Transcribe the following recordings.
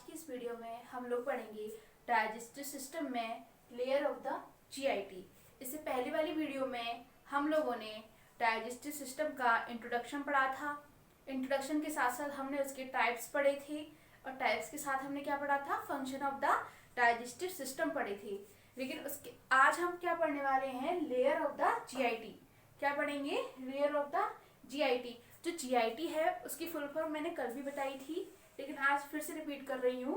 आज की इस वीडियो में हम लोग पढ़ेंगे डाइजेस्टिव सिस्टम में लेयर ऑफ द जीआईटी। इससे पहले वाली वीडियो में हम लोगों ने डाइजेस्टिव सिस्टम का इंट्रोडक्शन पढ़ा था। इंट्रोडक्शन के साथ साथ हमने उसके टाइप्स पढ़े थे और टाइप्स के साथ हमने क्या पढ़ा था, function of the digestive system पढ़े थे। लेकिन उसके आज हम क्या पढ़ने वाले हैं, लेयर ऑफ द जीआईटी। क्या पढ़ेंगे, लेयर ऑफ द जीआईटी। जो जीआईटी है उसकी फुल फॉर्म मैंने कल भी बताई थी, लेकिन आज फिर से रिपीट कर रही हूँ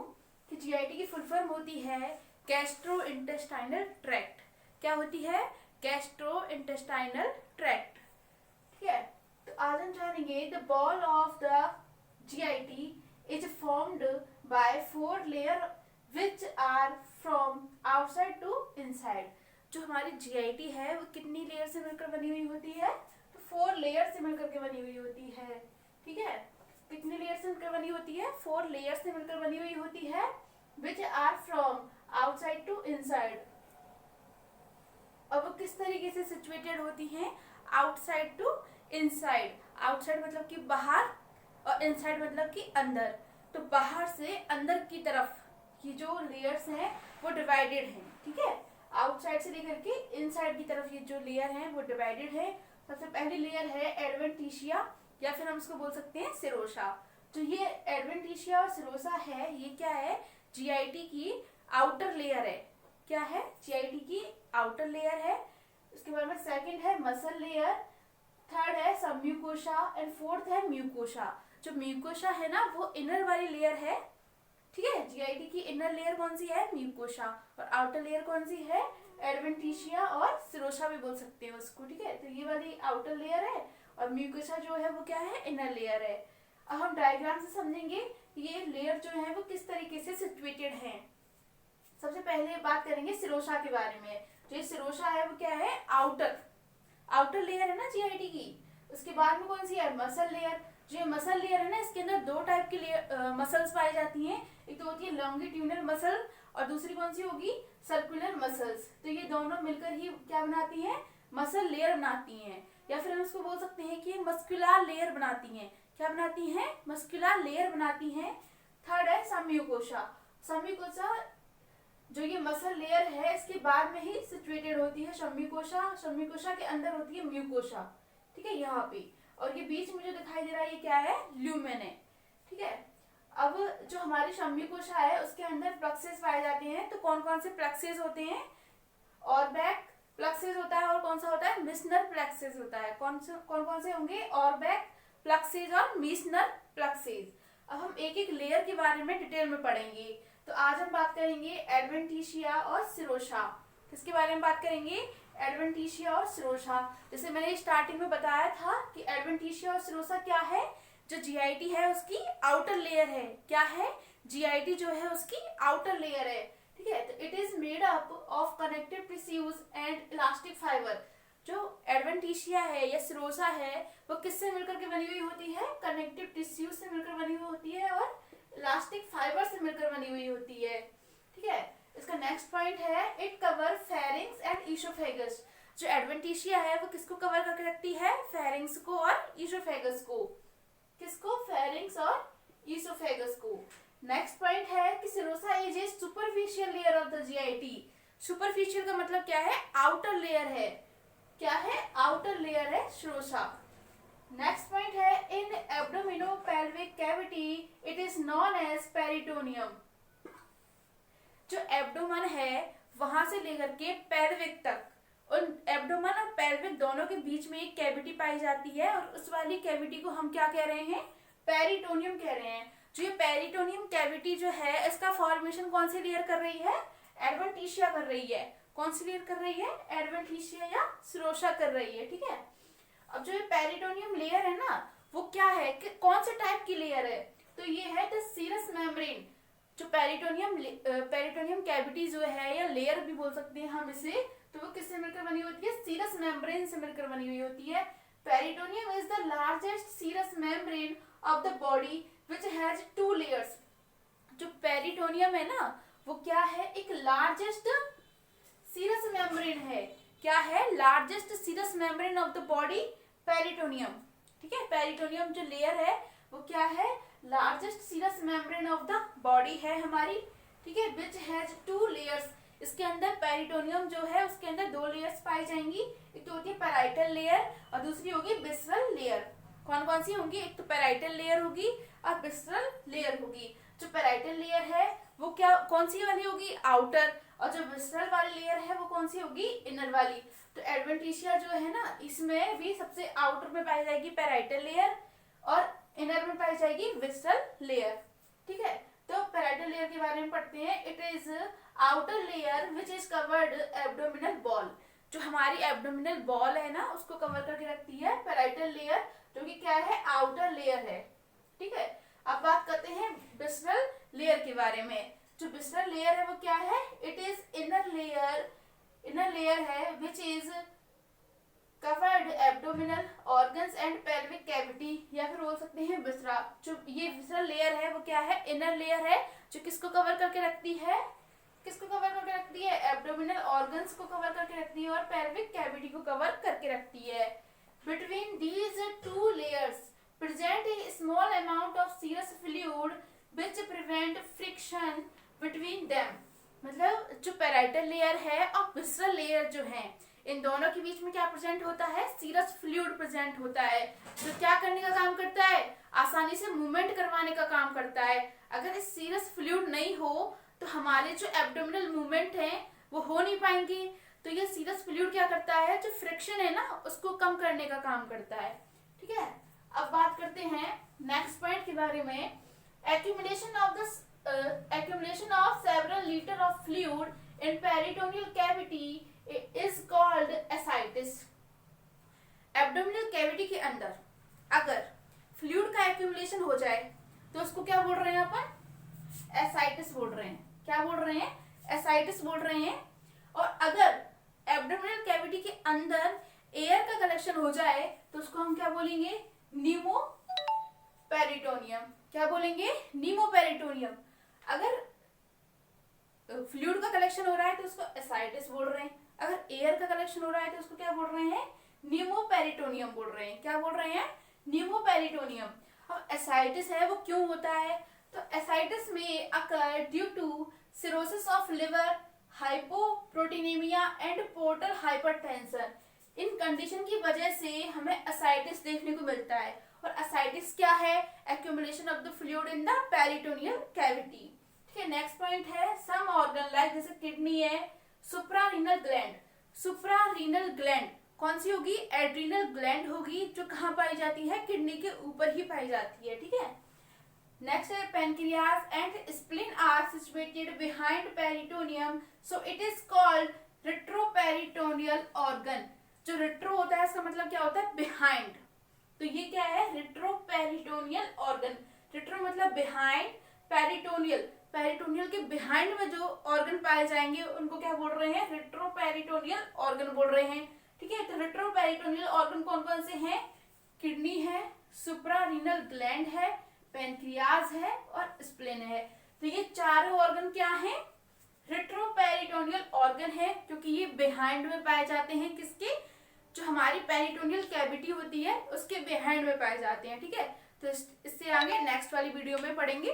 कि जीआईटी की फुल फॉर्म होती है गैस्ट्रोइंटेस्टाइनल ट्रैक्ट। क्या होती है, गैस्ट्रोइंटेस्टाइनल ट्रैक्ट। ठीक है, तो आज हम जानेंगे the wall of the GIT is formed by 4 layer which are from outside to inside. जो हमारी जीआईटी है वो कितनी लेयर से मिलकर बनी हुई होती है, तो 4 लेयर से मिलकर के बनी हुई होती है। ठीक है, कितनी लेयर से मिलकर बनी होती है, 4 लेयर से मिलकर बनी हुई होती है, which are from outside to inside. और वो किस तरीके से सिचुएटेड होती हैं, आउटसाइड टू इनसाइड। आउटसाइड मतलब कि बाहर और इनसाइड मतलब कि अंदर। तो बाहर से अंदर की तरफ ये जो लेयर्स हैं वो डिवाइडेड हैं। ठीक है, आउटसाइड से लेकर के इनसाइड की तरफ ये जो लेयर हैं वो डिवाइडेड है। सबसे पहली लेयर है एडवेंटिशिया, या फिर हम इसको बोल सकते हैं सिरोसा। तो ये एडवेंटिशिया और सिरोसा है, ये क्या है, जीआईटी की आउटर लेयर है। क्या है, जीआईटी की आउटर लेयर है। उसके बाद में सेकंड है मसल लेयर, थर्ड है सबम्यूकोसा एंड फोर्थ है म्यूकोसा। जो म्यूकोसा है ना वो इनर वाली लेयर है। ठीक है, जीआईटी की इनर लेयर कौन सी है, म्यूकोसा, और आउटर लेयर कौन सी है, एडवेंटिशिया और सिरोसा भी बोल सकते हैं उसको। ठीक है, तो ये वाली आउटर लेयर है और म्यूकोसा जो है वो क्या है, इनर लेयर है। अब हम डायग्राम से समझेंगे ये लेयर जो है वो किस तरीके से सिचुएटेड है। सबसे पहले बात करेंगे सिरोसा के बारे में। जो सिरोसा है वो क्या है, आउटर लेयर है ना जीआईटी की। उसके बाद में कौन सी है, मसल लेयर। जो मसल लेयर है ना इसके अंदर 2 टाइप की मसल्स पाई जाती हैं। एक तो होती है लॉन्गिट्यूडनल मसल और दूसरी कौन सी होगी, सर्कुलर मसल्स। तो ये दोनों मिलकर ही क्या बनाती हैं, मसल लेयर बनाती हैं, या फिर हम इसको बोल सकते हैं कि मस्कुलर लेयर बनाती हैं। क्या बनाती हैं, मस्कुलर लेयर बनाती हैं। थर्ड है सबम्यूकोसा। सबम्यूकोसा जो ये मसल लेयर है इसके बाद में ही सिचुएटेड होती है सबम्यूकोसा। सबम्यूकोसा के अंदर होती है म्यूकोसा। ठीक है, यहाँ पे, और ये बीच में जो दिखाई दे रहा है ये क्या है, ल्यूमेन है। ठीक है, अब जो हमारी सबम्यूकोसा है उसके अंदर प्लक्सेस पाए जाते हैं। तो कौन कौन से प्लक्सेस होते हैं, ऑरबैक प्लक्सेस होता है और कौन सा होता है, मिशनर प्लक्सेस होता है। कौन कौन से होंगे, ऑरबैक प्लक्सेस और मिशनर प्लक्सेस। अब हम एक एक लेयर के बारे में डिटेल में पढ़ेंगे। तो आज हम बात करेंगे एडवेंटिशिया और सिरोसा। किसके बारे में बात करेंगे, एडवेंटिशिया और सिरोसा। जैसे मैंने स्टार्टिंग में बताया था कि एडवेंटिशिया और सिरोसा क्या है, जो जीआईटी है उसकी आउटर लेयर है। क्या है, जीआईटी जो है उसकी आउटर लेयर है। ठीक है, तो it is made up of connective tissues and elastic fibre. जो एडवेंटिशिया है या सिरोसा है वो किससे मिलकर के बनी हुई होती है, कनेक्टिव टिश्यूज से मिलकर बनी हुई होती है और इलास्टिक फाइबर से मिलकर बनी हुई होती है। ठीक है, इसका नेक्स्ट पॉइंट है it cover pharynx and oesophagus. जो एडवेंटिशिया है वो किसको कवर करके रखती है, फेरिंग्स को और ईसोफेगस को। किसको, फेरिंग्स और ईसोफेगस को। नेक्स्ट पॉइंट है कि serosa is a superficial layer of the GIT. Superficial का मतलब क्या है, आउटर लेयर है। क्या है, आउटर लेयर है सिरोसा। नेक्स्ट पॉइंट है in abdominopelvic cavity it is known as peritoneum. जो एब्डोमन है वहां से लेकर के पेल्विक तक, उन एब्डोमन और पेल्विक दोनों के बीच में एक कैविटी पाई जाती है और उस वाली कैविटी को हम क्या कह रहे हैं, पेरिटोनियम कह रहे हैं। जो ये पेरिटोनियम कैविटी जो है इसका फॉर्मेशन कौन सी लेयर कर रही है, एडवेंटिशिया कर रही है। कौन सी लेयर कर रही है, एडवेंटिशिया या सिरोसा कर रही है। ठीक है, अब जो ये पेरिटोनियम लेयर है ना वो क्या है, कि कौन से टाइप की लेयर है, तो ये है द सीरस मेम्ब्रेन। जो पेरिटोनियम कैविटी जो है या लेयर भी बोल सकते हैं हम इसे, तो वो किससे मिलकर बनी होती है, सीरस मेम्ब्रेन से मिलकर बनी हुई होती है। Peritoneum is the largest serous membrane of the body which has 2 layers. जो पेरिटोनियम है ना वो क्या है, एक लार्जेस्ट सीरस मेम्ब्रेन है। क्या है, largest serous membrane of the body, peritoneum. ठीक है, पेरिटोनियम जो लेयर है वो क्या है, largest serous membrane of the body है हमारी, ठीक है, विच हैज 2 लेयर्स। इसके अंदर पेरिटोनियम जो है उसके अंदर 2 लेयर्स पाई जाएंगी, एक तो होती है पैराइटल लेयर और दूसरी होगी विसरल लेयर। कौन कौन सी होंगी? एक तो पैराइटल लेयर होगी और विसरल लेयर होगी। जो पैराइटल लेयर है वो क्या कौन सी वाली होगी? आउटर, और जो विसरल वाली लेयर है वो कौन सी होगी? इनर वाली। तो एडवेंटिशिया जो है ना इसमें भी सबसे आउटर में पाई जाएगी पैराइटल लेयर और इनर में पाई जाएगी विसरल लेयर, ठीक है। तो पैराइटल लेयर के बारे में पढ़ते हैं। It is outer layer which is covered abdominal wall. जो हमारी एब्डोमिनल वॉल है ना उसको कवर करके रखती है पैराइटल लेयर, जो कि क्या है? आउटर लेयर है, ठीक है। अब बात करते हैं विसरल लेयर के बारे में। जो विसरल लेयर है वो क्या है? इट इज इनर लेयर है which is covered abdominal organs and pelvic cavity, या फिर बोल सकते हैं विसरा। जो ये विसरल लेयर है वो क्या है? इनर लेयर है, जो किसको कवर करके रखती है? किसको कवर करके रखती है? एब्डोमिनल ऑर्गन्स को कवर करके रखती है और पेल्विक कैविटी को कवर करके रखती है। Between these 2 layers present a small amount of serous fluid which prevent friction between them। मतलब जो पैराइटल लेयर है और विसरल लेयर जो है इन दोनों के बीच में क्या प्रेजेंट होता है? सीरस फ्लूइड प्रेजेंट होता है, जो क्या करने का काम करता है? आसानी से मूवमेंट करवाने का काम करता है। अगर इस सीरस फ्लूइड नहीं हो तो हमारे जो एब्डोमिनल मूवमेंट है वो हो नहीं पाएंगे। तो ये सीरस फ्लूइड क्या करता है? जो फ्रिक्शन है ना उसको कम करने का काम करता है, ठीक है। अब बात करते हैं नेक्स्ट पॉइंट के बारे में। accumulation of several liter of fluid in peritoneal cavity is called ascites। Abdominal cavity के अंदर अगर फ्लूइड का एक्यूमुलेशन हो जाए तो उसको क्या बोल रहे हैं अपन? एसाइटिस बोल रहे हैं। क्या बोल रहे हैं? एसाइटिस बोल रहे हैं। और अगर एब्डोमिनल कैविटी के अंदर एयर का कलेक्शन हो जाए तो उसको हम क्या बोलेंगे? नीमो पेरिटोनियम। क्या बोलेंगे? नीमो पेरिटोनियम। अगर फ्लूइड का कलेक्शन हो रहा है तो उसको एसाइटिस बोल रहे हैं, अगर एयर का कलेक्शन हो रहा है तो उसको क्या बोल रहे हैं? नीमो पेरिटोनियम बोल रहे हैं। क्या बोल रहे हैं? नीमो पेरिटोनियम। अब एसाइटिस है वो क्यों होता है? तो एसाइटिस में occur due to cirrhosis of liver, hypoproteinemia and portal hypertension. इन कंडीशन की वजह से हमें एसाइटिस देखने को मिलता है। और एसाइटिस क्या है? Accumulation of the fluid in the peritoneal cavity, ठीक है। नेक्स्ट पॉइंट है सम ऑर्गन लाइक जैसे किडनी है, सुप्रारीनल ग्लैंड। सुप्रारीनल ग्लैंड कौन सी होगी? एड्रीनल ग्लैंड होगी, जो कहाँ पाई जाती है? किडनी के ऊपर ही पाई जाती है, ठीक है। नेक्स्ट है pancreas and spleen are situated behind peritoneum, so it is called retroperitoneal organ. जो रेट्रो होता है इसका मतलब क्या होता है? बिहाइंड। तो ये क्या है? Retroperitoneal organ. रेट्रो मतलब बिहाइंड, पेरिटोनियल, पेरिटोनियल के बिहाइंड में जो ऑर्गन पाए जाएंगे उनको क्या बोल रहे हैं? रेट्रोपेरिटोनियल ऑर्गन बोल रहे हैं, ठीक है। तो रेट्रोपेरिटोनियल ऑर्गन कौन कौन से हैं? किडनी है, सुप्रारीनल ग्लैंड है, पेनक्रियाज है और स्प्लेन है। तो ये चारों ऑर्गन क्या हैं? रेट्रोपेरिटोनियल ऑर्गन है, क्योंकि ये बिहाइंड में पाए जाते हैं। किसके? जो हमारी पेरिटोनियल कैविटी होती है उसके बिहाइंड में पाए जाते हैं, ठीक है। तो इससे आगे नेक्स्ट वाली वीडियो में पढ़ेंगे।